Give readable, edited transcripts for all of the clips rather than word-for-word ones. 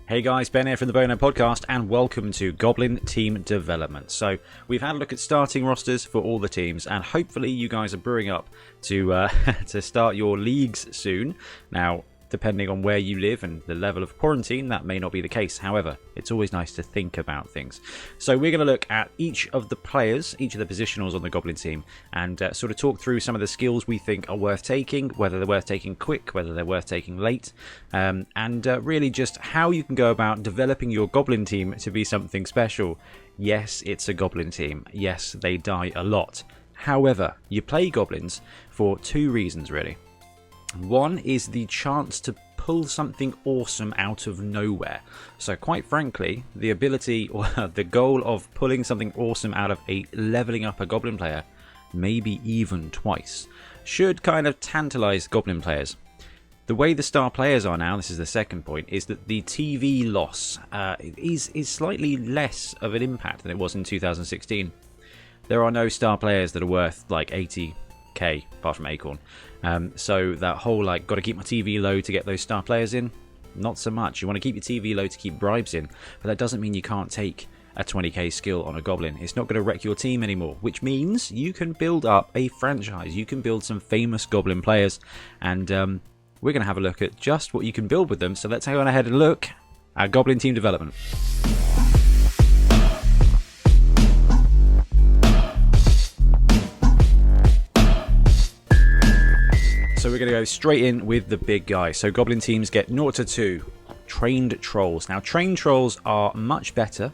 Hey guys, Ben here from the Bonehead podcast and welcome to Goblin Team Development. So we've had a look at starting rosters for all the teams and hopefully you guys are brewing up to to start your leagues soon. Now, depending on where you live and the level of quarantine, that may not be the case. However, it's always nice to think about things. So we're going to look at each of the players, each of the positionals on the Goblin team, and sort of talk through some of the skills we think are worth taking, whether they're worth taking quick, whether they're worth taking late, and really just how you can go about developing your Goblin team to be something special. Yes, it's a Goblin team. Yes, they die a lot. However, you play Goblins for two reasons, really. One is the chance to pull something awesome out of nowhere. So quite frankly, the ability or the goal of pulling something awesome out of leveling up a Goblin player, maybe even twice, should kind of tantalize Goblin players. The way the star players are now, this is the second point, is that the TV loss is slightly less of an impact than it was in 2016. There are no star players that are worth like 80k apart from Acorn. So that whole like got to keep my TV low to get those star players in, not so much. You want to keep your TV low to keep bribes in, but that doesn't mean you can't take a 20k skill on a Goblin. It's not going to wreck your team anymore, which means you can build up a franchise. You can build some famous Goblin players, and we're going to have a look at just what you can build with them. So let's go on ahead and look at Goblin team development. So we're going to go straight in with the big guy. So Goblin teams get 0 to 2 trained trolls. Now trained trolls are much better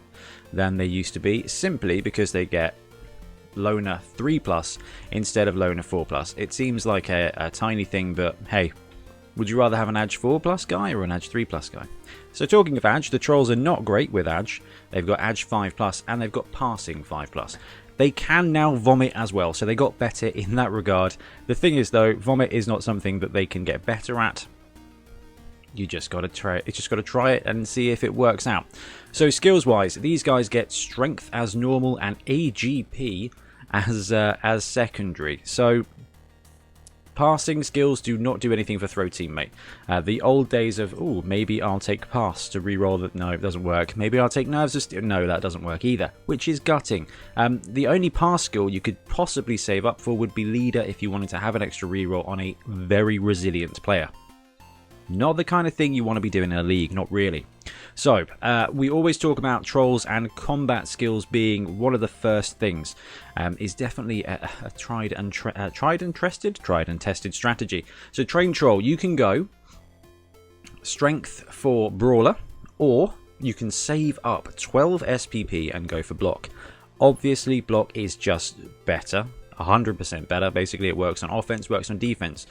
than they used to be, simply because they get loner 3+ instead of loner 4+. It seems like a tiny thing, but hey, would you rather have an Edge 4+ guy or an Edge 3+ guy? So talking of Edge, the trolls are not great with Edge. They've got Edge 5+ and they've got passing 5+. They can now vomit as well, so they got better in that regard. The thing is though, vomit is not something that they can get better at. You just got to try it. It's just got to try it and see if it works out. So skills wise, these guys get strength as normal and AGP as secondary. So passing skills do not do anything for throw teammate. The old days of, oh, maybe I'll take pass to reroll that. No, it doesn't work. Maybe I'll take nerves of steel. No, that doesn't work either, which is gutting. The only pass skill you could possibly save up for would be leader if you wanted to have an extra reroll on a very resilient player. Not the kind of thing you want to be doing in a league, not really. So, we always talk about trolls and combat skills being one of the first things. Is definitely a tried and tested strategy. So, train troll, you can go strength for brawler, or you can save up 12 SPP and go for block. Obviously, block is just better, 100% better. Basically, it works on offense, works on defense.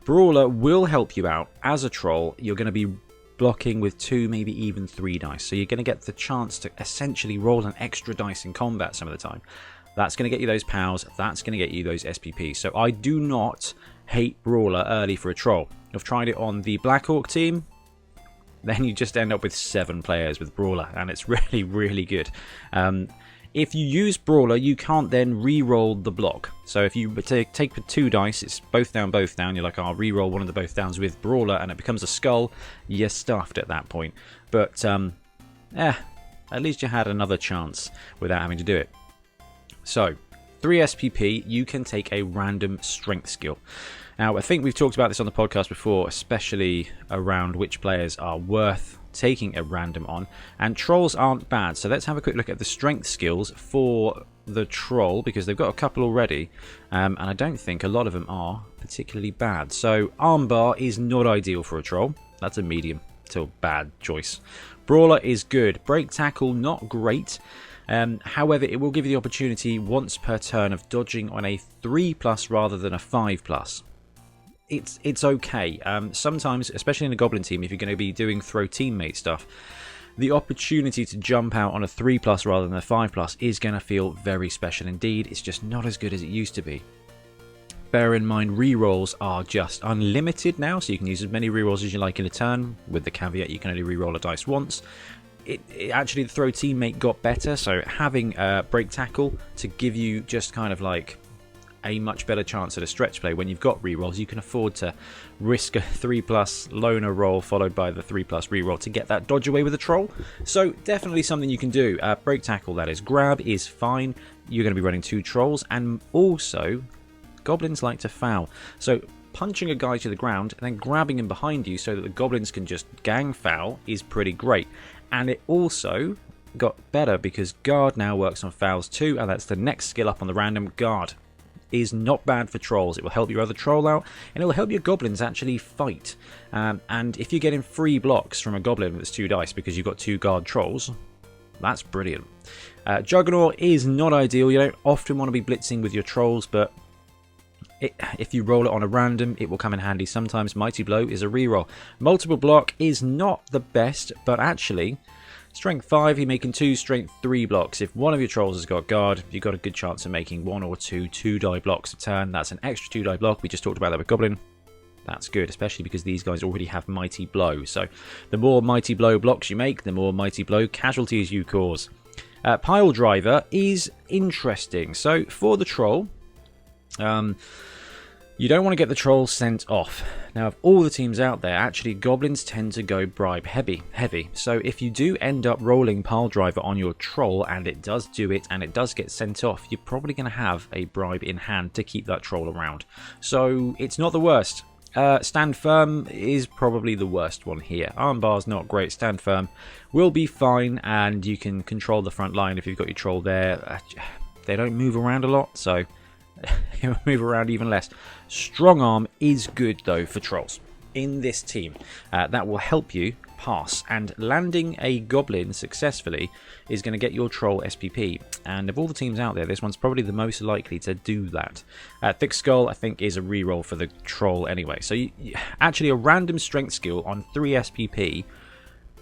Brawler will help you out. As a troll, you're going to be blocking with 2, maybe even 3 dice. So you're going to get the chance to essentially roll an extra dice in combat some of the time. That's going to get you those POWs. That's going to get you those SPP. So I do not hate Brawler early for a troll. I've tried it on the Black Hawk team. Then you just end up with 7 players with Brawler. And it's really, really good. If you use Brawler, you can't then re-roll the block. So if you take the 2 dice, it's both down. You're like, I'll re-roll one of the both downs with Brawler, and it becomes a skull. You're stuffed at that point. But, at least you had another chance without having to do it. So, 3 SPP, you can take a random strength skill. Now, I think we've talked about this on the podcast before, especially around which players are worth taking a random on, and trolls aren't bad. So let's have a quick look at the strength skills for the troll, because they've got a couple already, and I don't think a lot of them are particularly bad. So armbar is not ideal for a troll. That's a medium to bad choice. Brawler is good. Break tackle, not great. However, it will give you the opportunity once per turn of dodging on a 3+ rather than a 5+. It's okay. Sometimes, especially in a Goblin team, if you're going to be doing throw teammate stuff, the opportunity to jump out on a 3+ rather than a 5+ is going to feel very special indeed. It's just not as good as it used to be. Bear in mind, rerolls are just unlimited now, so you can use as many rerolls as you like in a turn, with the caveat you can only reroll a dice once. Actually, the throw teammate got better, so having break tackle to give you just kind of like a much better chance at a stretch play. When you've got rerolls, you can afford to risk a 3+ loner roll followed by the 3+ reroll to get that dodge away with a troll. So definitely something you can do. Break tackle, that is. Grab is fine. You're going to be running 2 trolls, and also goblins like to foul. So punching a guy to the ground and then grabbing him behind you so that the goblins can just gang foul is pretty great. And it also got better because guard now works on fouls too, and that's the next skill up on the random. Guard is not bad for trolls. It will help your other troll out, and it will help your goblins actually fight. And if you're getting free blocks from a goblin that's 2 dice because you've got 2 guard trolls, that's brilliant. Juggernaut is not ideal. You don't often want to be blitzing with your trolls, but if you roll it on a random, it will come in handy sometimes. Mighty Blow is a reroll. Multiple block is not the best, but actually, Strength 5, you're making 2 Strength 3 blocks. If one of your trolls has got guard, you've got a good chance of making 1 or 2 2-die blocks a turn. That's an extra 2-die block. We just talked about that with Goblin. That's good, especially because these guys already have Mighty Blow. So the more Mighty Blow blocks you make, the more Mighty Blow casualties you cause. Pile Driver is interesting. So for the troll, you don't want to get the troll sent off. Now, of all the teams out there, actually, goblins tend to go bribe heavy. So if you do end up rolling Pile Driver on your troll, and it does do it, and it does get sent off, you're probably going to have a bribe in hand to keep that troll around. So it's not the worst. Stand Firm is probably the worst one here. Armbar's not great. Stand Firm will be fine, and you can control the front line if you've got your troll there. They don't move around a lot, so it will move around even less. Strong Arm is good though for trolls in this team. That will help you pass, and landing a goblin successfully is going to get your troll SPP, and of all the teams out there, this one's probably the most likely to do that. Thick Skull I think is a reroll for the troll anyway, so actually a random strength skill on 3 SPP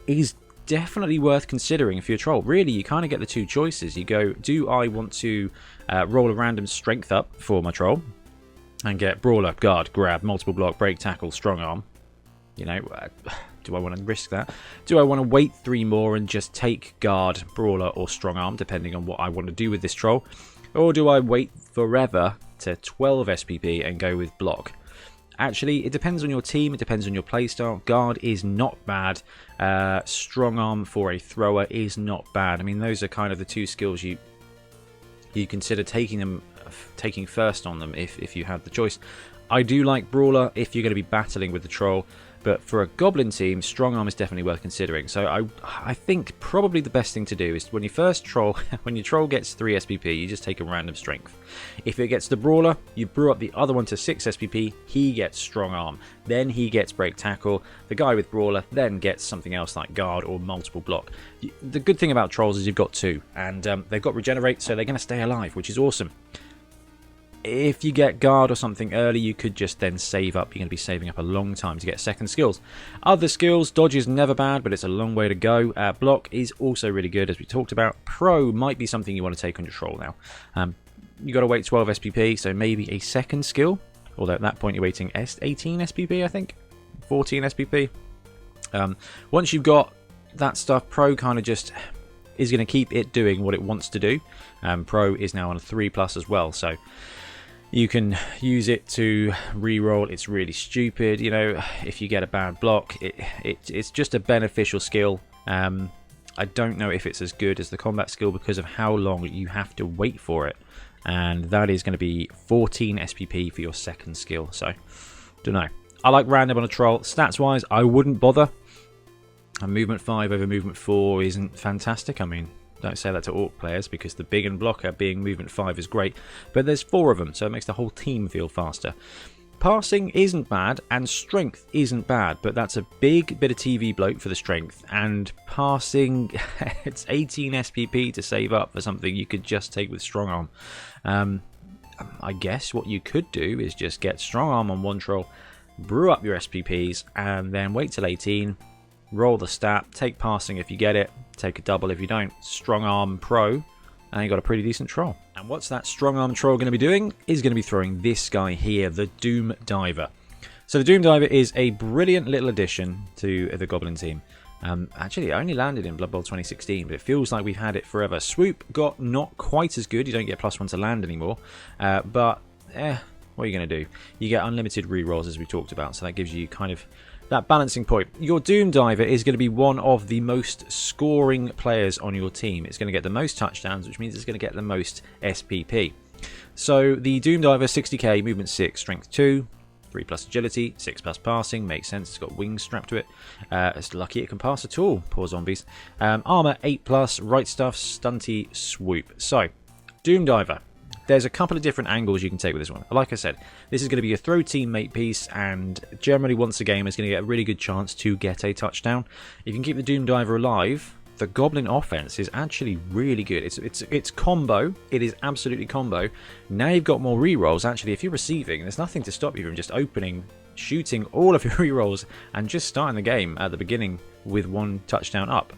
is definitely worth considering for your troll. Really, you kind of get the 2 choices. You go, do I want to roll a random strength up for my troll and get Brawler, Guard, Grab, Multiple Block, Break, Tackle, Strong Arm? You know, do I want to risk that? Do I want to wait 3 more and just take Guard, Brawler, or Strong Arm, depending on what I want to do with this troll? Or do I wait forever to 12 SPP and go with Block? Actually, it depends on your team, it depends on your playstyle. Guard is not bad. Strong Arm for a thrower is not bad. I mean, those are kind of the 2 skills you consider taking first on them if you had the choice. I do like Brawler if you're going to be battling with the troll, but for a Goblin team, Strong Arm is definitely worth considering. So I think probably the best thing to do is when you first troll, when your troll gets 3 SPP, you just take a random strength. If it gets the Brawler, you brew up the other one to 6 SPP, he gets Strong Arm, then he gets Break Tackle, the guy with Brawler then gets something else like Guard or Multiple Block. The good thing about trolls is you've got 2, and they've got Regenerate, so they're going to stay alive, which is awesome. If you get Guard or something early, you could just then save up. You're going to be saving up a long time to get second skills. Other skills, Dodge is never bad, but it's a long way to go. Block is also really good, as we talked about. Pro might be something you want to take on your troll now. You got to wait 12 SPP, so maybe a second skill. Although at that point you're waiting 18 SPP, I think. 14 SPP. Once you've got that stuff, Pro kind of just is going to keep it doing what it wants to do. Pro is now on a 3+ as well, so you can use it to reroll. It's really stupid, you know, if you get a bad block. It's just a beneficial skill. I don't know if it's as good as the combat skill because of how long you have to wait for it. And that is going to be 14 SPP for your second skill. So, don't know. I like random on a troll. Stats-wise, I wouldn't bother. And movement 5 over movement 4 isn't fantastic. I mean, don't say that to Orc players because the big and blocker being movement 5 is great. But there's 4 of them, so it makes the whole team feel faster. Passing isn't bad, and strength isn't bad, but that's a big bit of TV bloat for the strength. And passing, it's 18 SPP to save up for something you could just take with Strong Arm. I guess what you could do is just get Strong Arm on one troll, brew up your SPPs, and then wait till 18, roll the stat, take passing if you get it, take a double if you don't, Strong Arm Pro, and you got a pretty decent troll. And what's that Strong Arm troll going to be doing? Is going to be throwing this guy here, the Doom Diver. So the Doom Diver is a brilliant little addition to the Goblin team. Actually, it only landed in Blood Bowl 2016, but it feels like we've had it forever. Swoop got not quite as good. You don't get +1 to land anymore, but what are you going to do? You get unlimited rerolls, as we talked about, so that gives you kind of that balancing point. Your Doom Diver is going to be one of the most scoring players on your team. It's going to get the most touchdowns, which means it's going to get the most SPP. So the Doom Diver, 60k, movement 6, strength 2, 3 plus agility, 6 plus passing, makes sense, it's got wings strapped to it. It's lucky it can pass at all, poor zombies. Armor 8 plus, right stuff, stunty, swoop. So, Doom Diver. There's a couple of different angles you can take with this one. Like I said, this is going to be a throw teammate piece, and generally once a game is going to get a really good chance to get a touchdown. If you can keep the Doom Diver alive, the Goblin offense is actually really good. It's combo. It is absolutely combo. Now you've got more rerolls. Actually, if you're receiving, there's nothing to stop you from just opening, shooting all of your rerolls, and just starting the game at the beginning with 1 touchdown up.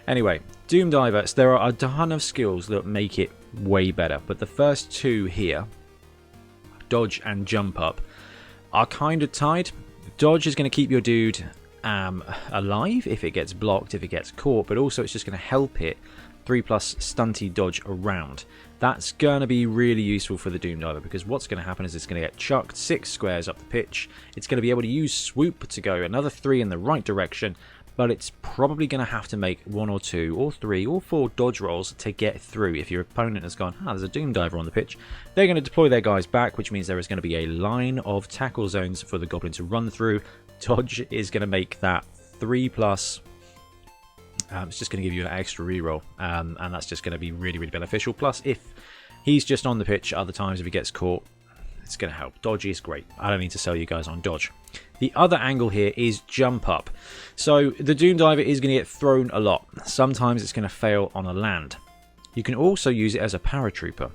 Anyway, Doom Diver, so there are a ton of skills that make it way better, but the first 2 here, dodge and jump up, are kind of tied. Dodge is going to keep your dude alive if it gets blocked, if it gets caught, but also it's just going to help it 3 plus stunty dodge around. That's going to be really useful for the Doom Diver, because what's going to happen is it's going to get chucked 6 squares up the pitch. It's going to be able to use swoop to go another 3 in the right direction, but it's probably going to have to make 1 or 2 or 3 or 4 dodge rolls to get through. If your opponent has gone, there's a Doom Diver on the pitch, they're going to deploy their guys back, which means there is going to be a line of tackle zones for the Goblin to run through. Dodge is going to make that 3 plus. It's just going to give you an extra reroll, and that's just going to be really, really beneficial. Plus, if he's just on the pitch other times, if he gets caught, it's going to help. Dodge is great. I don't need to sell you guys on dodge. The other angle here is jump up. So the Doom Diver is going to get thrown a lot. Sometimes it's going to fail on a land. You can also use it as a paratrooper.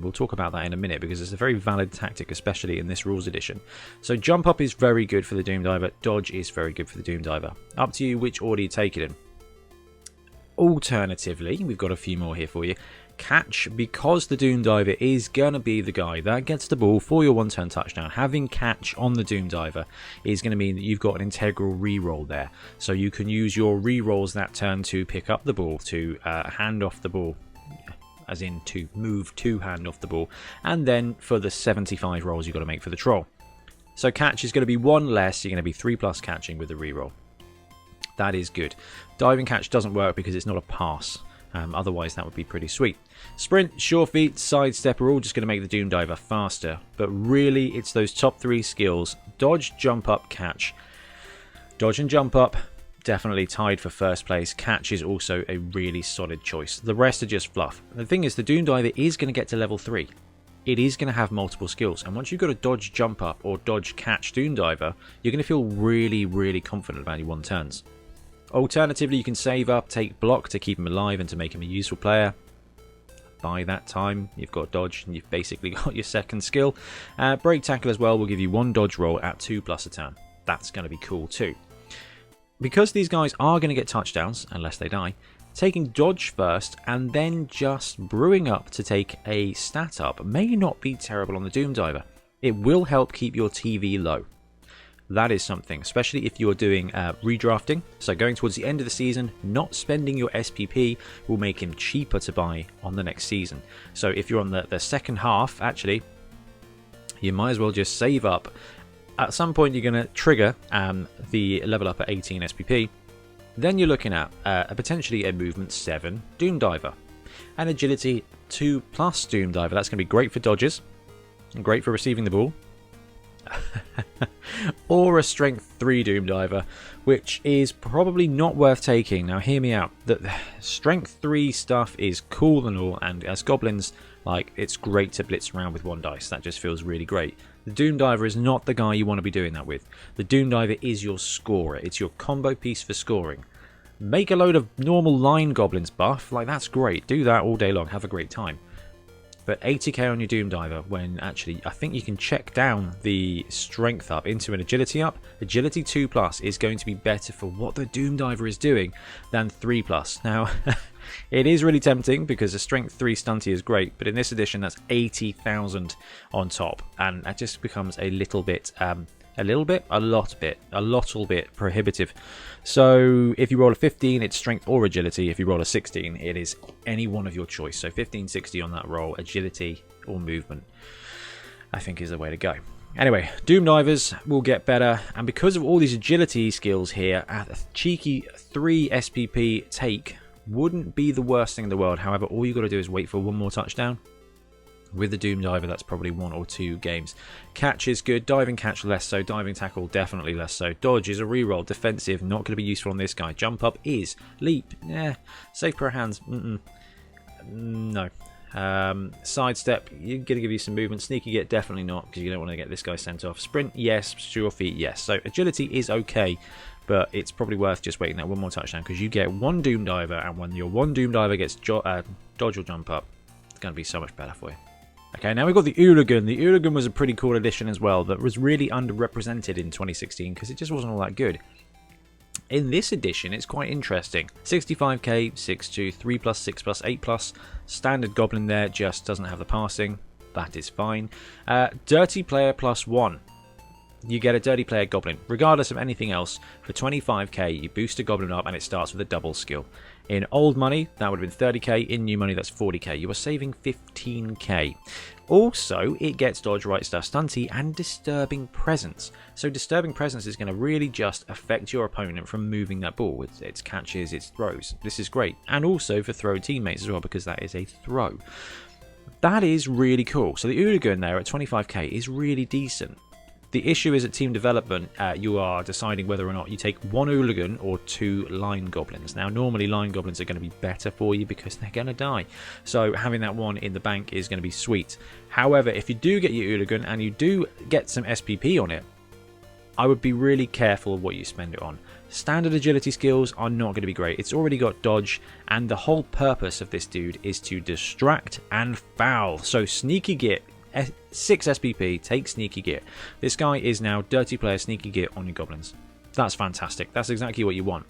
We'll talk about that in a minute, because it's a very valid tactic, especially in this rules edition. So jump up is very good for the Doom Diver. Dodge is very good for the Doom Diver. Up to you which order you take it in. Alternatively, we've got a few more here for you. Catch, because the Doom Diver is going to be the guy that gets the ball for your 1-turn touchdown. Having catch on the Doom Diver is going to mean that you've got an integral reroll there. So you can use your rerolls that turn to pick up the ball, to hand off the ball, as in to move to hand off the ball, and then for the 75 rolls you've got to make for the troll. So catch is going to be 1 less, you're going to be 3 plus catching with the reroll. That is good. Diving catch doesn't work because it's not a pass. Otherwise that would be pretty sweet. Sprint, sure feet, sidestep are all just going to make the Doom Diver faster, but really it's those top 3 skills: dodge, jump up, catch. Dodge and jump up definitely tied for first place. Catch is also a really solid choice. The rest are just fluff. The thing is, the Doom Diver is going to get to level 3. It is going to have multiple skills, and once you've got a dodge, jump up or dodge, catch Doom Diver, you're going to feel really, really confident about your 1 turns. Alternatively, you can save up, take block to keep him alive and to make him a useful player. By that time, you've got dodge and you've basically got your second skill. Break tackle as well will give you 1 dodge roll at 2 plus a turn. That's going to be cool too. Because these guys are going to get touchdowns, unless they die, taking dodge first and then just brewing up to take a stat up may not be terrible on the Doom Diver. It will help keep your TV low. That is something, especially if you're doing redrafting. So going towards the end of the season, not spending your SPP will make him cheaper to buy on the next season. So if you're on the second half, actually, you might as well just save up. At some point, you're going to trigger the level up at 18 SPP. Then you're looking at potentially a movement 7 Doom Diver. And agility 2 plus Doom Diver. That's going to be great for dodges and great for receiving the ball. Or a strength 3 Doom Diver, which is probably not worth taking. Now hear me out, the strength 3 stuff is cool and all, and as goblins, like, it's great to blitz around with 1 dice. That just feels really great. The Doom Diver is not the guy you want to be doing that with. The Doom Diver is your scorer. It's your combo piece for scoring. Make a load of normal line goblins buff, like, that's great. Do that all day long, have a great time. But 80k on your Doom Diver, when actually I think you can check down the strength up into an agility up. Agility 2 plus is going to be better for what the Doom Diver is doing than 3 plus. Now, it is really tempting because a strength 3 stunty is great, but in this edition that's 80,000 on top, and that just becomes a little bit, a lot bit prohibitive. So if you roll a 15, it's strength or agility. If you roll a 16, it is any one of your choice. So 15, 60 on that roll, agility or movement. I think is the way to go. Anyway, Doom Divers will get better, and because of all these agility skills here, a cheeky 3 SPP take wouldn't be the worst thing in the world. However, all you got to do is wait for one more touchdown. With the Doom Diver, that's probably 1 or 2 games. Catch is good, diving catch less so, diving tackle definitely less so. Dodge is a reroll, defensive, not going to be useful on this guy. Jump up is, leap, safe pair of hands, no. Sidestep, you're going to give you some movement. Sneaky Git, definitely not, because you don't want to get this guy sent off. Sprint, yes. Sure feet, yes. So agility is okay, but it's probably worth just waiting that one more touchdown, because you get 1 Doom Diver, and when your 1 Doom Diver gets dodge or jump up, it's going to be so much better for you. Okay, now we've got the Oola Gun. The Oola Gun was a pretty cool addition as well, that was really underrepresented in 2016, because it just wasn't all that good. In this edition, it's quite interesting. 65k, 6'2", 3+, 6+, 8+. Standard Goblin there, just doesn't have the passing. That is fine. Dirty Player +1. You get a Dirty Player Goblin. Regardless of anything else, for 25k, you boost a Goblin up and it starts with a double skill. In old money, that would have been 30k. In new money, that's 40k. You are saving 15k. Also, it gets Dodge, Right Stuff, Stunty, and Disturbing Presence. So Disturbing Presence is going to really just affect your opponent from moving that ball with its catches, its throws. This is great. And also for throw teammates as well, because that is a throw. That is really cool. So the Oola Gun there at 25k is really decent. The issue is at team development, you are deciding whether or not you take 1 Oola Gun or 2 Line Goblins. Now, normally Line Goblins are going to be better for you because they're going to die. So having that one in the bank is going to be sweet. However, if you do get your Oola Gun and you do get some SPP on it, I would be really careful of what you spend it on. Standard agility skills are not going to be great. It's already got dodge, and the whole purpose of this dude is to distract and foul. So Sneaky Git, 6 SPP, take Sneaky Git. This guy is now Dirty Player Sneaky Git on your Goblins. That's fantastic. That's exactly what you want.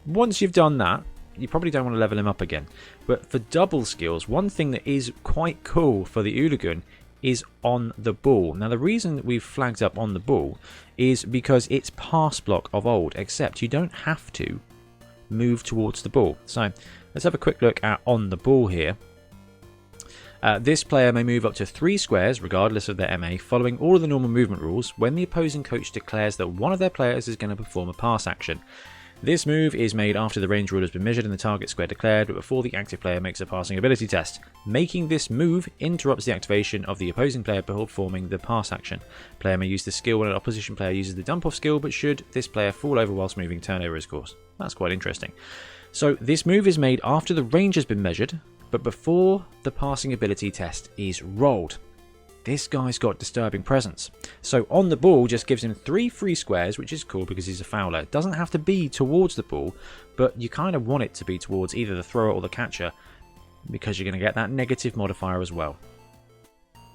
Once you've done that, you probably don't want to level him up again. But for double skills, one thing that is quite cool for the Oola Gun is on the ball. Now, the reason we've flagged up on the ball is because it's pass block of old, except you don't have to move towards the ball. So let's have a quick look at on the ball here. This player may move up to 3 squares, regardless of their MA, following all of the normal movement rules when the opposing coach declares that one of their players is going to perform a pass action. This move is made after the range rule has been measured and the target square declared, but before the active player makes a passing ability test. Making this move interrupts the activation of the opposing player performing the pass action. Player may use the skill when an opposition player uses the dump off skill, but should this player fall over whilst moving, turn over his course. That's quite interesting. So this move is made after the range has been measured, but before the passing ability test is rolled. This guy's got Disturbing Presence. So on the ball just gives him 3 free squares, which is cool because he's a fouler. It doesn't have to be towards the ball, but you kind of want it to be towards either the thrower or the catcher because you're going to get that negative modifier as well.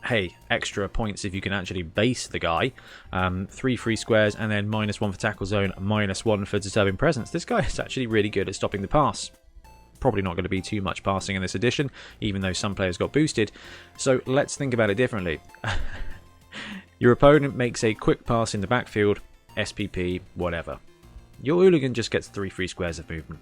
Hey, extra points if you can actually base the guy. 3 free squares and then -1 for tackle zone, -1 for Disturbing Presence. This guy is actually really good at stopping the pass. Probably not going to be too much passing in this edition, even though some players got boosted. So let's think about it differently. Your opponent makes a quick pass in the backfield, SPP, whatever. Your Oola Gun just gets 3 free squares of movement.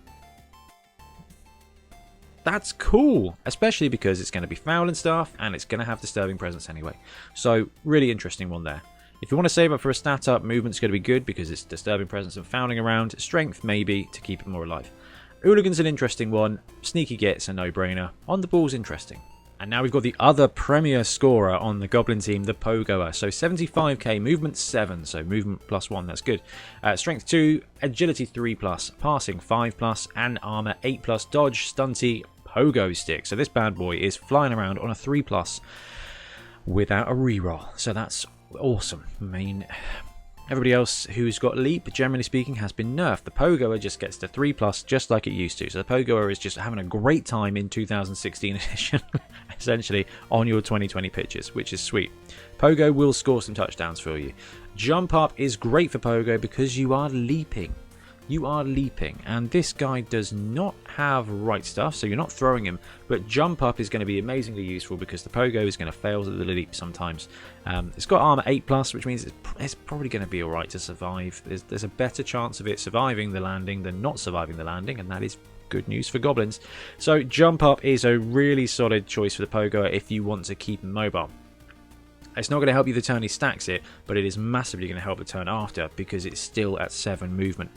That's cool, especially because it's going to be foul and stuff, and it's going to have Disturbing Presence anyway. So really interesting one there. If you want to save up for a stat up, movement's going to be good because it's Disturbing Presence and fouling around. Strength maybe to keep it more alive. Oola Gun's an interesting one. Sneaky Git's a no-brainer. On the ball's interesting. And now we've got the other premier scorer on the Goblin team, the Pogoer. So 75k, movement 7, so movement +1, that's good. Strength 2, agility 3+, passing 5+, and armor 8+, dodge, stunty, Pogo stick. So this bad boy is flying around on a 3+ without a reroll. So that's awesome. I mean, everybody else who's got leap, generally speaking, has been nerfed. The Pogoer just gets to 3+ just like it used to. So the Pogoer is just having a great time in 2016 edition, essentially, on your 2020 pitches, which is sweet. Pogo will score some touchdowns for you. Jump up is great for Pogo because you are leaping. You are leaping, and this guy does not have right stuff, so you're not throwing him, but jump up is going to be amazingly useful because the Pogo is going to fail at the leap sometimes. It's got armor 8+, which means it's probably going to be alright to survive. There's a better chance of it surviving the landing than not surviving the landing, and that is good news for Goblins. So jump up is a really solid choice for the Pogo if you want to keep him mobile. It's not going to help you the turn he stacks it, but it is massively going to help the turn after because it's still at 7 movement.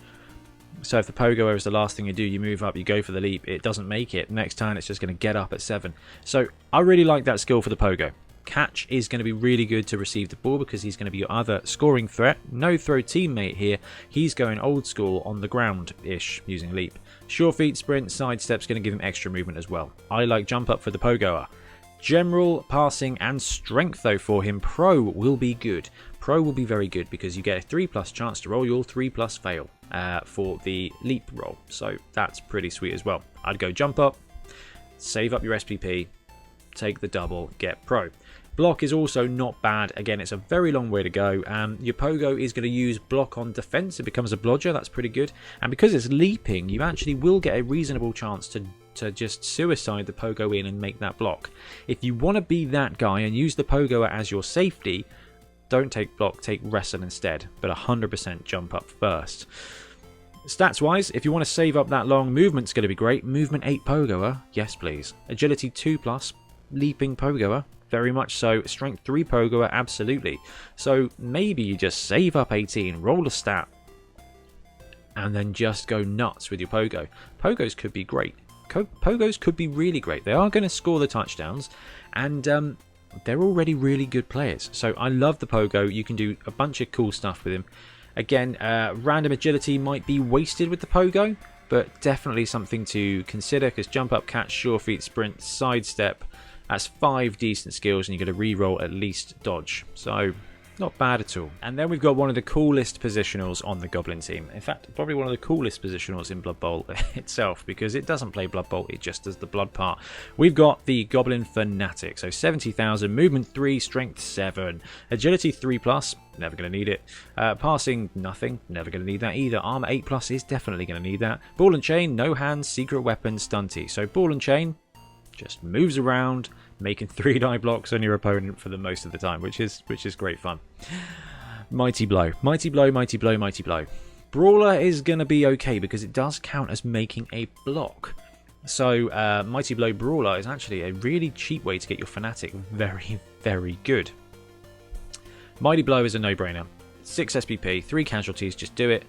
So if the Pogo is the last thing you do, you move up, you go for the leap, it doesn't make it. Next turn it's just going to get up at 7. So I really like that skill for the Pogo. Catch is going to be really good to receive the ball because he's going to be your other scoring threat. No throw teammate here. He's going old school on the ground-ish using leap. Sure feet, sprint, sidestep's going to give him extra movement as well. I like jump up for the Pogoer. General, passing and strength though for him. Pro will be good. Pro will be very good because you get a 3+ chance to roll your 3+ fail for the leap roll. So that's pretty sweet as well. I'd go jump up, save up your SPP, take the double, get pro. Block is also not bad. Again, it's a very long way to go. Your Pogo is going to use block on defense. It becomes a blodger. That's pretty good. And because it's leaping, you actually will get a reasonable chance to just suicide the Pogo in and make that block. If you want to be that guy and use the Pogo as your safety, don't take block, take wrestle instead. But 100% jump up first. Stats wise, if you want to save up that long, movement's going to be great. Movement 8 Pogoer, yes please. Agility 2+, leaping Pogoer, very much so. Strength 3 Pogoer, absolutely. So maybe you just save up 18, roll a stat, and then just go nuts with your Pogo. Pogos could be great. Pogos could be really great. They are going to score the touchdowns, and they're already really good players. So I love the Pogo. You can do a bunch of cool stuff with him. Again, random agility might be wasted with the Pogo, but definitely something to consider because jump up, catch, sure feet, sprint, sidestep. That's 5 decent skills, and you get to re-roll at least dodge. So not bad at all. And then we've got one of the coolest positionals on the Goblin team. In fact, probably one of the coolest positionals in Blood Bowl itself, because it doesn't play Blood Bowl, it just does the blood part. We've got the Goblin Fanatic. So 70,000, movement 3, strength 7, agility 3+, never going to need it. Passing, nothing, never going to need that either. Armor 8+ is definitely going to need that. Ball and chain, no hands, secret weapon, stunty. So ball and chain just moves around, making 3-die blocks on your opponent for the most of the time, which is great fun. Mighty blow, mighty blow, mighty blow, mighty blow. Brawler is going to be okay because it does count as making a block. So mighty blow brawler is actually a really cheap way to get your Fanatic very, very good. Mighty blow is a no-brainer. 6 SPP, 3 casualties, just do it.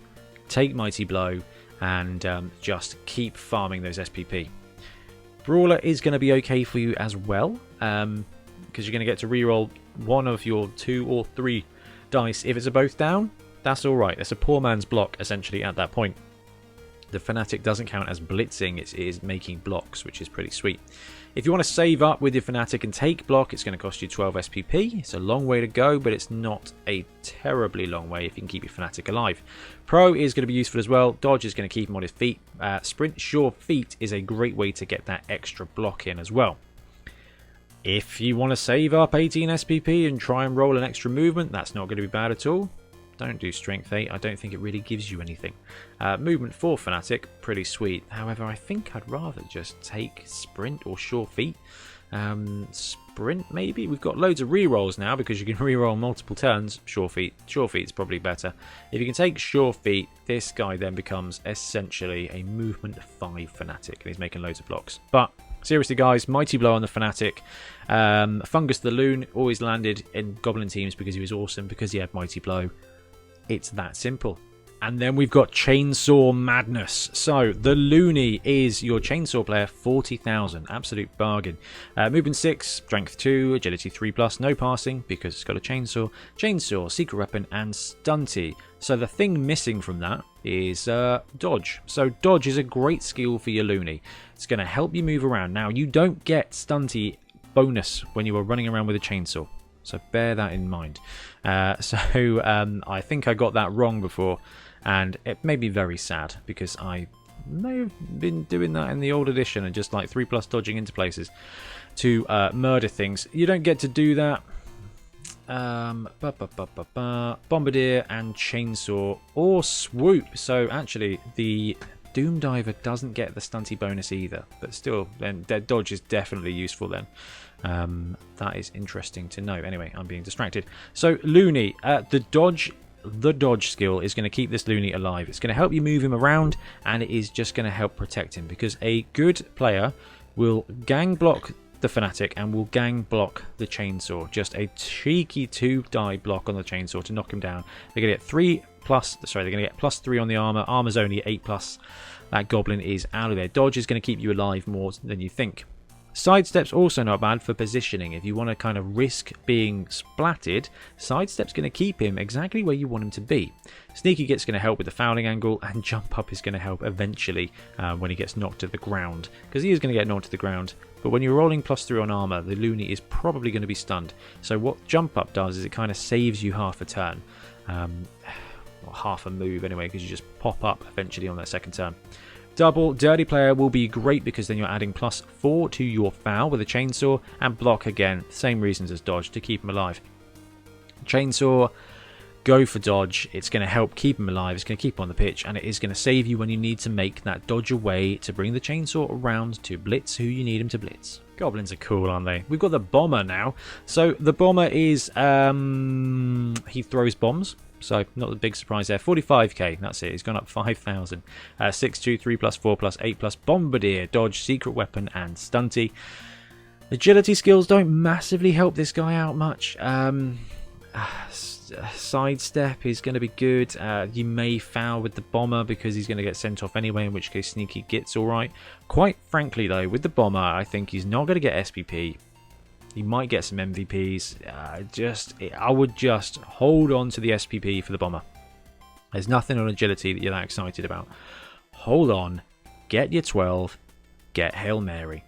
Take mighty blow and just keep farming those SPP. Brawler is going to be okay for you as well, because you're going to get to reroll one of your 2 or 3 dice. If it's a both down, that's alright. It's a poor man's block, essentially, at that point. The Fanatic doesn't count as blitzing, it is making blocks, which is pretty sweet. If you want to save up with your Fanatic and take block, it's going to cost you 12 SPP. It's a long way to go, but it's not a terribly long way if you can keep your Fanatic alive. Pro is going to be useful as well. Dodge is going to keep him on his feet. Sprint, sure feet is a great way to get that extra block in as well. If you want to save up 18 SPP and try and roll an extra movement, that's not going to be bad at all. Don't do strength 8. I don't think it really gives you anything. Movement 4 Fanatic, pretty sweet. However, I think I'd rather just take sprint or sure feet. Sprint maybe? We've got loads of rerolls now because you can reroll multiple turns. Sure feet. Sure feet's probably better. If you can take sure feet, this guy then becomes essentially a movement 5 Fanatic, and he's making loads of blocks. But seriously, guys, mighty blow on the Fanatic. Fungus the Loon always landed in Goblin teams because he was awesome, because he had mighty blow. It's that simple. And then we've got Chainsaw Madness. So the Looney is your Chainsaw player, 40,000. Absolute bargain. Movement 6, Strength 2, Agility 3+, no passing because it's got a Chainsaw. Chainsaw, Secret Weapon, and Stunty. So the thing missing from that is Dodge. So Dodge is a great skill for your Looney. It's going to help you move around. Now, you don't get Stunty bonus when you are running around with a Chainsaw. So bear that in mind. I think I got that wrong before, and it made me very sad because I may have been doing that in the old edition and just like 3+ dodging into places to murder things. You don't get to do that. Bombardier and Chainsaw or Swoop. So actually the Doom Diver doesn't get the stunty bonus either, but still, then their dodge is definitely useful then. That is interesting to know. Anyway, I'm being distracted. So Looney, the dodge skill is going to keep this Looney alive. It's going to help you move him around, and it is just going to help protect him, because a good player will gang block the Fanatic and will gang block the Chainsaw. Just a cheeky 2-die block on the Chainsaw to knock him down. They're going to get they're going to get +3 on the armor. Armor's only 8+. That Goblin is out of there. Dodge is going to keep you alive more than you think. Sidestep's also not bad for positioning. If you want to kind of risk being splatted, Sidestep's going to keep him exactly where you want him to be. Sneaky Git's going to help with the fouling angle, and Jump Up is going to help eventually when he gets knocked to the ground, because he is going to get knocked to the ground. But when you're rolling +3 on armor, the Looney is probably going to be stunned. So what Jump Up does is it kind of saves you half a turn. Well, half a move anyway, because you just pop up eventually on that second turn. Double Dirty Player will be great because then you're adding +4 to your foul with a Chainsaw, and block again, same reasons as Dodge, to keep him alive. Chainsaw, go for Dodge. It's going to help keep him alive, it's going to keep him on the pitch, and it is going to save you when you need to make that dodge away to bring the Chainsaw around to blitz who you need him to blitz. Goblins are cool, aren't they? We've got the Bomber now. So the Bomber is, he throws bombs. So not a big surprise there. 45k, that's it. He's gone up 5,000. 6/2, 3+4 +8 Bombardier, Dodge, Secret Weapon, and Stunty. Agility skills don't massively help this guy out much. Sidestep is going to be good. You may foul with the Bomber because he's going to get sent off anyway, in which case Sneaky Git's alright. Quite frankly though, with the Bomber, I think he's not going to get SPP. He might get some MVPs. I would just hold on to the SPP for the Bomber. There's nothing on agility that you're that excited about. Hold on, get your 12, get Hail Mary.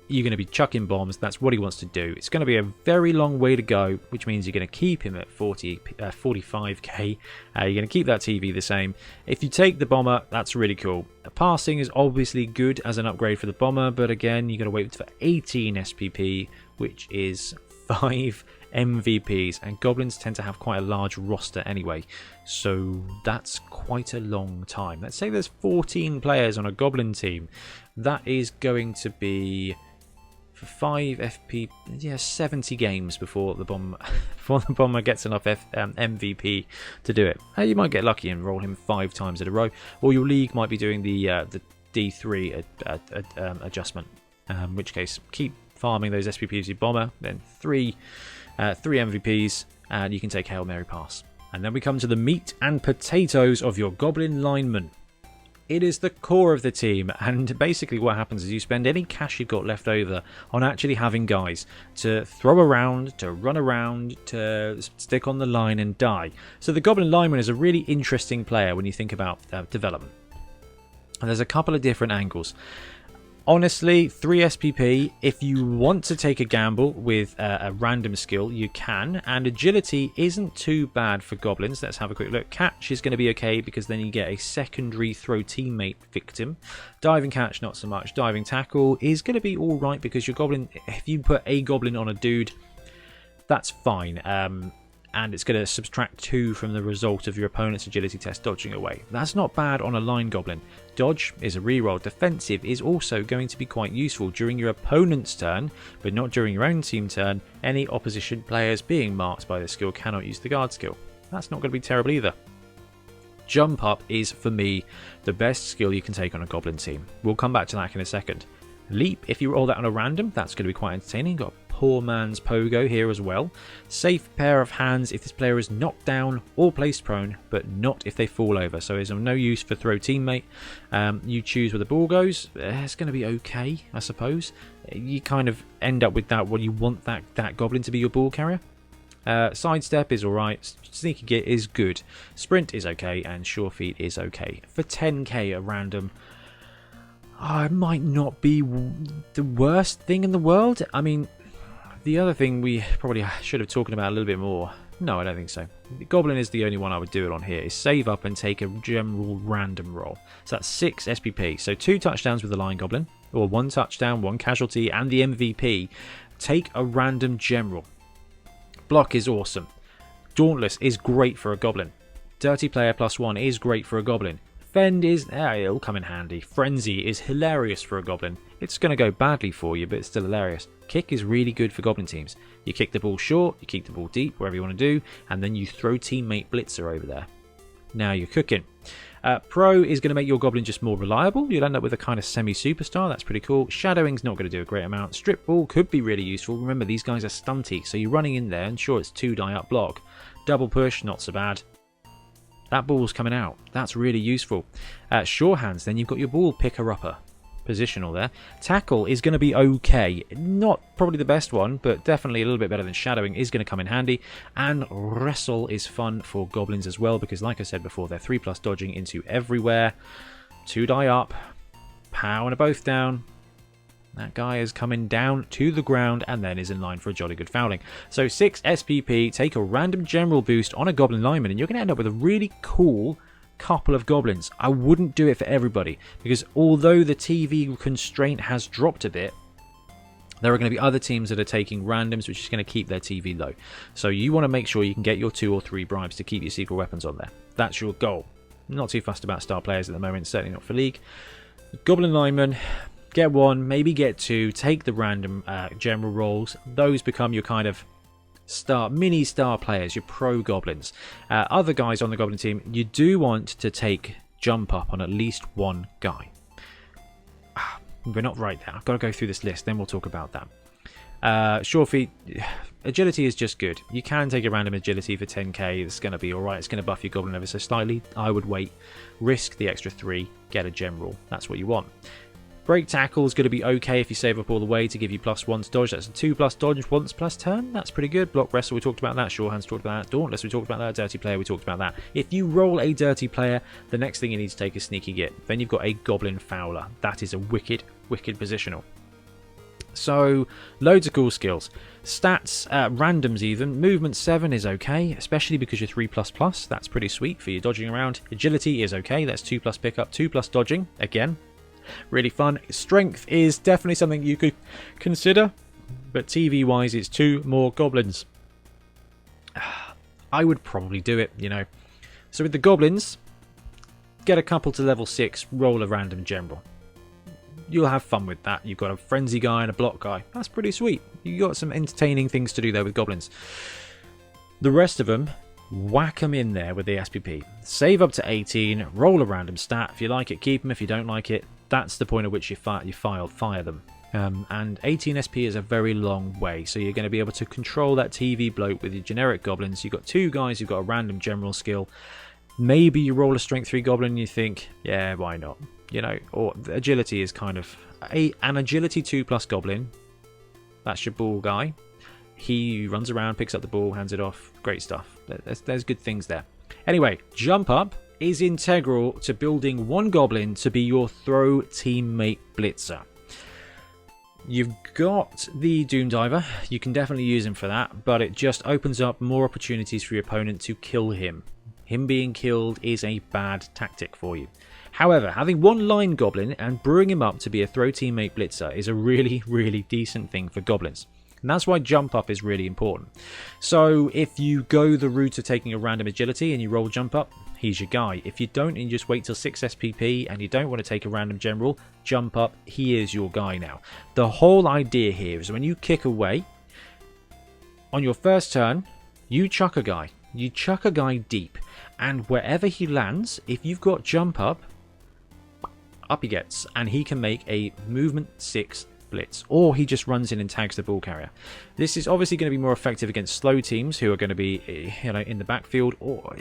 You're going to be chucking bombs. That's what he wants to do. It's going to be a very long way to go, which means you're going to keep him at 45k. You're going to keep that TV the same. If you take the Bomber, that's really cool. Passing is obviously good as an upgrade for the Bomber, but again, you've got to wait for 18 SPP, which is 5 MVPs, and Goblins tend to have quite a large roster anyway, so that's quite a long time. Let's say there's 14 players on a Goblin team. That is going to be for 5 FP, 70 games before the Bomber gets enough MVP to do it. You might get lucky and roll him 5 times in a row, or your league might be doing the D3 adjustment, in which case keep farming those SPPs with Bomber, then 3 MVPs, and you can take Hail Mary pass. And then we come to the meat and potatoes of your Goblin Lineman. It is the core of the team, and basically what happens is you spend any cash you've got left over on actually having guys to throw around, to run around, to stick on the line and die. So the Goblin Lineman is a really interesting player when you think about development. And there's a couple of different angles. Honestly, 3 SPP, if you want to take a gamble with a random skill, you can. And agility isn't too bad for Goblins. Let's have a quick look. Catch is going to be okay because then you get a secondary throw teammate victim. Diving catch, not so much. Diving tackle is going to be alright because your Goblin, if you put a Goblin on a dude, that's fine. And it's going to subtract 2 from the result of your opponent's agility test dodging away. That's not bad on a line Goblin. Dodge is a reroll. Defensive is also going to be quite useful during your opponent's turn, but not during your own team turn. Any opposition players being marked by this skill cannot use the guard skill. That's not going to be terrible either. Jump Up is, for me, the best skill you can take on a Goblin team. We'll come back to that in a second. Leap, if you roll that on a random, that's going to be quite entertaining. Got poor man's Pogo here as well. Safe pair of hands if this player is knocked down or placed prone, but not if they fall over. So it's of no use for throw teammate. You choose where the ball goes. It's going to be okay, I suppose. You kind of end up with that when you want that Goblin to be your ball carrier. Sidestep is alright, Sneaky Git is good, Sprint is okay, and Sure Feet is okay. For 10k a random, it might not be the worst thing in the world. I mean, the other thing we probably should have talked about a little bit more. No, I don't think so. Goblin is the only one I would do it on here. Is save up and take a general random roll. So that's 6 SPP. So 2 touchdowns with the Line Goblin, or 1 touchdown, 1 casualty, and the MVP. Take a random general. Block is awesome. Dauntless is great for a Goblin. Dirty Player +1 is great for a Goblin. Fend is, it'll come in handy. Frenzy is hilarious for a Goblin. It's going to go badly for you, but it's still hilarious. Kick is really good for Goblin teams. You kick the ball short, you kick the ball deep, wherever you want to do, and then you throw teammate Blitzer over there. Now you're cooking. Pro is going to make your Goblin just more reliable. You'll end up with a kind of semi-superstar. That's pretty cool. Shadowing's not going to do a great amount. Strip Ball could be really useful. Remember, these guys are stunty, so you're running in there, and sure, it's 2 die up block. Double Push, not so bad. That ball's coming out. That's really useful. Sure Hands, then you've got your ball picker-upper. Positional there. Tackle is going to be okay. Not probably the best one, but definitely a little bit better than Shadowing is going to come in handy. And Wrestle is fun for Goblins as well, because like I said before, they're 3+ dodging into everywhere. 2 die up. Pow and a both down. That guy is coming down to the ground and then is in line for a jolly good fouling. So 6 SPP, take a random general boost on a Goblin Lineman, and you're going to end up with a really cool couple of Goblins. I wouldn't do it for everybody, because although the TV constraint has dropped a bit, there are going to be other teams that are taking randoms, which is going to keep their TV low. So you want to make sure you can get your 2 or 3 bribes to keep your secret weapons on there. That's your goal. Not too fussed about star players at the moment, certainly not for League. Goblin Lineman, get 1, maybe get 2, take the random general rolls. Those become your kind of mini star players, your pro Goblins. Other guys on the Goblin team, you do want to take jump up on at least 1 guy. We're not right there. I've got to go through this list, then we'll talk about that. Sure Feet, agility is just good. You can take a random agility for 10k. It's going to be alright. It's going to buff your Goblin ever so slightly. I would wait, risk the extra 3, get a general. That's what you want. Break Tackle is going to be okay if you save up all the way to give you +1 to dodge. That's a 2+ dodge once plus turn. That's pretty good. Block Wrestle, we talked about that. Sure Hands, talked about that. Dauntless, we talked about that. Dirty Player, we talked about that. If you roll a Dirty Player, the next thing you need to take is Sneaky Git. Then you've got a Goblin Fowler. That is a wicked, wicked positional. So, loads of cool skills. Stats, randoms even. Movement 7 is okay, especially because you're 3++. That's pretty sweet for your dodging around. Agility is okay. That's 2+ pickup, 2+ dodging. Again, really fun. Strength is definitely something you could consider, but TV wise it's 2 more Goblins. I would probably do it, you know. So with the Goblins, get a couple to level 6, roll a random general. You'll have fun with that. You've got a frenzy guy and a block guy. That's pretty sweet. You've got some entertaining things to do there with Goblins. The rest of them, whack them in there with the SPP. Save up to 18, roll a random stat. If you like it, keep them. If you don't like it, that's the point at which you fire them. And 18 SP is a very long way, so you're going to be able to control that TV bloat with your generic Goblins. You've got 2 guys who've got a random general skill. Maybe you roll a strength 3 Goblin and you think, yeah, why not? You know, or agility is kind of an agility 2+ Goblin. That's your ball guy. He runs around, picks up the ball, hands it off. Great stuff. There's good things there. Anyway, jump up is integral to building 1 Goblin to be your throw teammate blitzer. You've got the Doom Diver. You can definitely use him for that, but it just opens up more opportunities for your opponent to kill him. Him being killed is a bad tactic for you. However, having 1 line Goblin and brewing him up to be a throw teammate blitzer is a really, really decent thing for Goblins. And that's why jump up is really important. So if you go the route of taking a random agility and you roll jump up, he's your guy. If you don't and you just wait till 6 SPP and you don't want to take a random general, jump up, he is your guy now. The whole idea here is when you kick away, on your first turn, you chuck a guy. You chuck a guy deep. And wherever he lands, if you've got jump up he gets. And he can make a movement 6 blitz, or he just runs in and tags the ball carrier. This is obviously going to be more effective against slow teams who are going to be, you know, in the backfield, or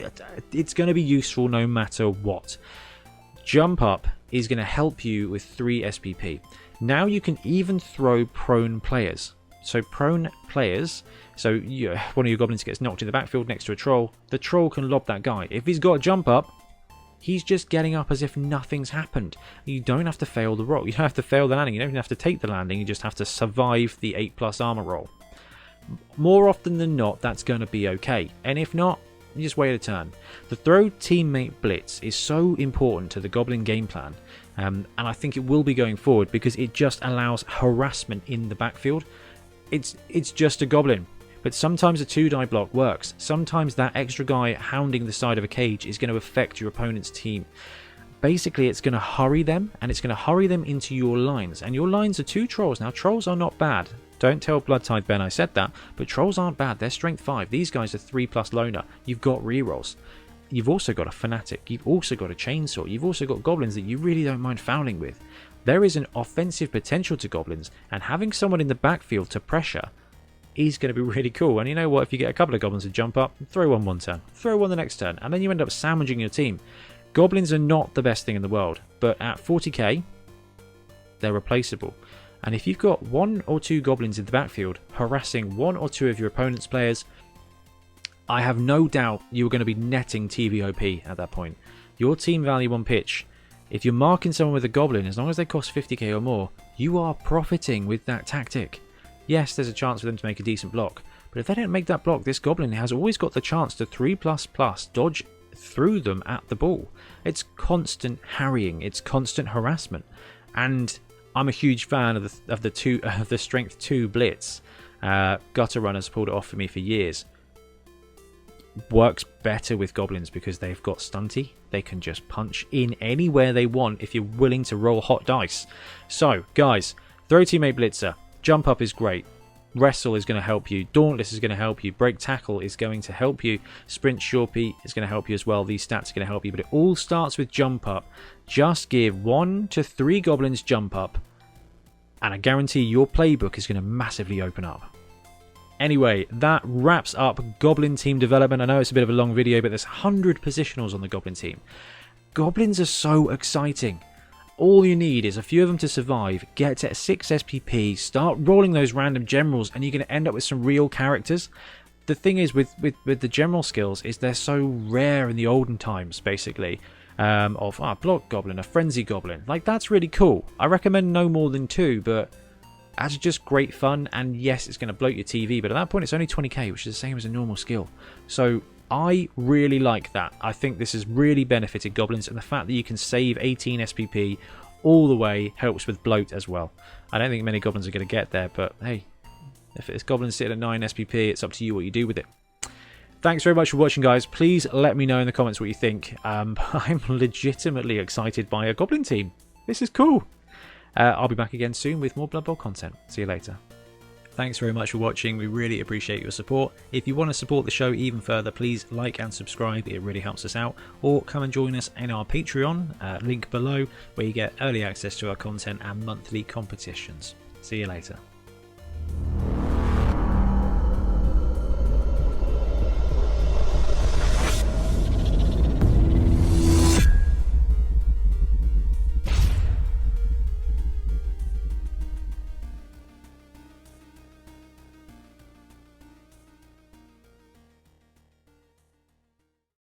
it's going to be useful no matter what. Jump up is going to help you with 3 SPP. Now you can even throw prone players. So prone players, so one of your Goblins gets knocked in the backfield next to a troll, the troll can lob that guy. If he's got a jump up, he's just getting up as if nothing's happened. You don't have to fail the roll. You don't have to fail the landing. You don't even have to take the landing. You just have to survive the 8+ armor roll. More often than not, that's going to be okay. And if not, you just wait a turn. The throw teammate blitz is so important to the Goblin game plan. And I think it will be going forward because it just allows harassment in the backfield. It's just a Goblin. But sometimes a 2-die block works. Sometimes that extra guy hounding the side of a cage is going to affect your opponent's team. Basically, it's going to hurry them, and it's going to hurry them into your lines. And your lines are 2 trolls. Now, trolls are not bad. Don't tell Bloodtide Ben I said that, but trolls aren't bad. They're strength 5. These guys are 3+ loner. You've got rerolls. you've also got a Fanatic, you've also got a Chainsaw, you've also got Goblins that you really don't mind fouling with. There is an offensive potential to Goblins, and having someone in the backfield to pressure is going to be really cool. And you know what, if you get a couple of Goblins to jump up, throw one turn, throw one the next turn, and then you end up sandwiching your team. Goblins are not the best thing in the world, but at 40k, they're replaceable. And if you've got 1 or 2 Goblins in the backfield harassing 1 or 2 of your opponent's players, I have no doubt you're going to be netting TVOP at that point. Your team value on pitch, if you're marking someone with a Goblin, as long as they cost 50k or more, you are profiting with that tactic. Yes, there's a chance for them to make a decent block, but if they don't make that block, this Goblin has always got the chance to 3++ dodge through them at the ball. It's constant harrying, it's constant harassment, and I'm a huge fan of the strength 2 blitz. Gutter Runners pulled it off for me for years. Works better with Goblins because they've got stunty. They can just punch in anywhere they want if you're willing to roll hot dice. So guys, throw teammate blitzer, jump up is great, wrestle is going to help you, dauntless is going to help you, break tackle is going to help you, sprint shorpy is going to help you as well. These stats are going to help you, but it all starts with jump up. Just give 1 to 3 Goblins jump up and I guarantee your playbook is going to massively open up. Anyway, that wraps up Goblin team development. I know it's a bit of a long video, but there's 100 positionals on the Goblin team. Goblins are so exciting. All you need is a few of them to survive, get to 6 SPP, start rolling those random generals, and you're going to end up with some real characters. The thing is with the general skills is they're so rare in the olden times, basically. Block Goblin, a Frenzy Goblin. Like, that's really cool. I recommend no more than 2, but that's just great fun, and yes, it's going to bloat your TV, but at that point it's only 20k, which is the same as a normal skill. So I really like that. I think this has really benefited Goblins, and the fact that you can save 18 SPP all the way helps with bloat as well. I don't think many Goblins are going to get there, but hey, if it's Goblins sitting at 9 SPP, it's up to you what you do with it. Thanks very much for watching, guys. Please let me know in the comments what you think. I'm legitimately excited by a Goblin team. This is cool. I'll be back again soon with more Blood Bowl content. See you later. Thanks very much for watching. We really appreciate your support. If you want to support the show even further, please like and subscribe. It really helps us out. Or come and join us in our Patreon, link below, where you get early access to our content and monthly competitions. See you later.